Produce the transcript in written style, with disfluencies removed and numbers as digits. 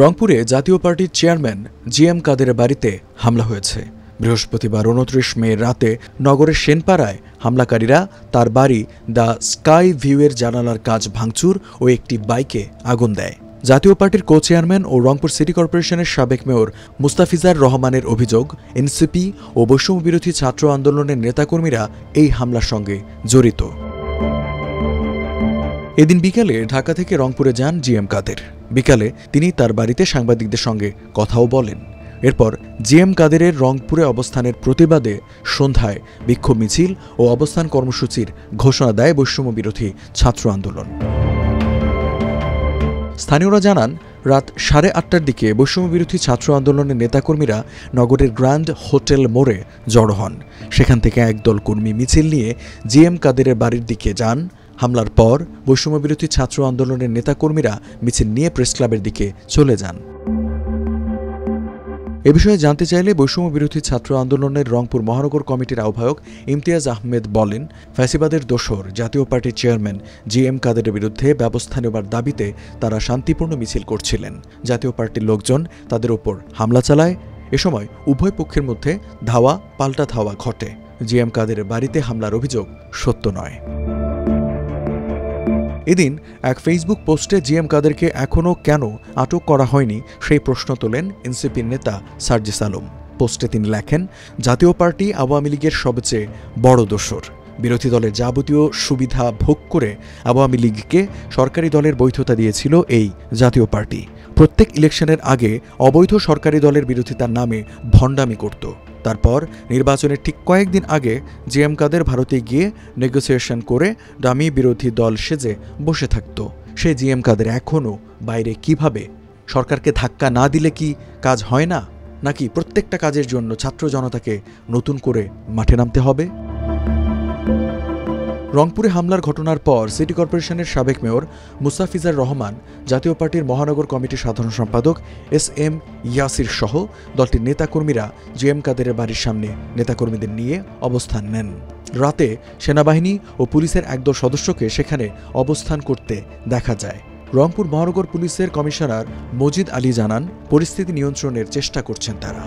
রংপুরে জাতীয় পার্টির চেয়ারম্যান জিএম কাদেরের বাড়িতে হামলা হয়েছে। বৃহস্পতিবার ২৯ মে রাতে নগরের সেনপাড়ায় হামলাকারীরা তার বাড়ি দ্য স্কাই ভিউয়ের জানালার কাচ ভাঙচুর ও একটি বাইকে আগুন দেয়। জাতীয় পার্টির কো চেয়ারম্যান ও রংপুর সিটি কর্পোরেশনের সাবেক মেয়র মুস্তাফিজার রহমানের অভিযোগ, এনসিপি ও বৈষম্যবিরোধী ছাত্র আন্দোলনের নেতাকর্মীরা এই হামলার সঙ্গে জড়িত। এদিন বিকেলে ঢাকা থেকে রংপুরে যান জিএম কাদের। বিকালে তিনি তার বাড়িতে সাংবাদিকদের সঙ্গে কথাও বলেন। এরপর জিএম কাদেরের রংপুরে অবস্থানের প্রতিবাদে সন্ধ্যায় বিক্ষোভ মিছিল ও অবস্থান কর্মসূচির ঘোষণা দেয় বৈষম্যবিরোধী ছাত্র আন্দোলন। স্থানীয়রা জানান, রাত 8:30টার দিকে বৈষম্যবিরোধী ছাত্র আন্দোলনের নেতাকর্মীরা নগরের গ্র্যান্ড হোটেল মোড়ে জড়ো হন। সেখান থেকে একদল কর্মী মিছিল নিয়ে জিএম কাদেরের বাড়ির দিকে যান। হামলার পর বৈষম্যবিরোধী ছাত্র আন্দোলনের নেতাকর্মীরা মিছিল নিয়ে প্রেসক্লাবের দিকে চলে যান। এ বিষয়ে জানতে চাইলে বৈষম্যবিরোধী ছাত্র আন্দোলনের রংপুর মহানগর কমিটির আহ্বায়ক ইমতিয়াজ আহমেদ বলেন, ফ্যাসিবাদের দোসর জাতীয় পার্টির চেয়ারম্যান জিএম কাদেরের বিরুদ্ধে ব্যবস্থা নেবার দাবিতে তারা শান্তিপূর্ণ মিছিল করছিলেন। জাতীয় পার্টির লোকজন তাদের ওপর হামলা চালায়। এ সময় উভয় পক্ষের মধ্যে ধাওয়া পাল্টা ধাওয়া ঘটে। জিএম কাদেরের বাড়িতে হামলার অভিযোগ সত্য নয়। এদিন এক ফেসবুক পোস্টে জিএম কাদেরকে এখনও কেন আটক করা হয়নি সেই প্রশ্ন তোলেন এনসিপির নেতা সার্জিস আলম। পোস্টে তিনি লেখেন, জাতীয় পার্টি আওয়ামী লীগের সবচেয়ে বড় দোসর। বিরোধী দলের যাবতীয় সুবিধা ভোগ করে আওয়ামী লীগকে সরকারি দলের বৈধতা দিয়েছিল এই জাতীয় পার্টি। প্রত্যেক ইলেকশনের আগে অবৈধ সরকারি দলের বিরোধিতার নামে ভণ্ডামি করত। তারপর নির্বাচনের ঠিক কয়েকদিন আগে জিএম কাদের ভারতে গিয়ে নেগোসিয়েশন করে ডামি বিরোধী দল সেজে বসে থাকত। সে জিএম কাদের এখনও বাইরে কিভাবে? সরকারকে ধাক্কা না দিলে কি কাজ হয় না? নাকি প্রত্যেকটা কাজের জন্য ছাত্র জনতাকে নতুন করে মাঠে নামতে হবে? রংপুরে হামলার ঘটনার পর সিটি কর্পোরেশনের সাবেক মেয়র মুস্তাফিজার রহমান, জাতীয় পার্টির মহানগর কমিটির সাধারণ সম্পাদক এস.এম. ইয়াসির সহ দলটির নেতাকর্মীরা জিএম কাদেরের বাড়ির সামনে নেতাকর্মীদের নিয়ে অবস্থান নেন। রাতে সেনাবাহিনী ও পুলিশের একদল সদস্যকে সেখানে অবস্থান করতে দেখা যায়। রংপুর মহানগর পুলিশের কমিশনার মজিদ আলী জানান, পরিস্থিতি নিয়ন্ত্রণের চেষ্টা করছেন তারা।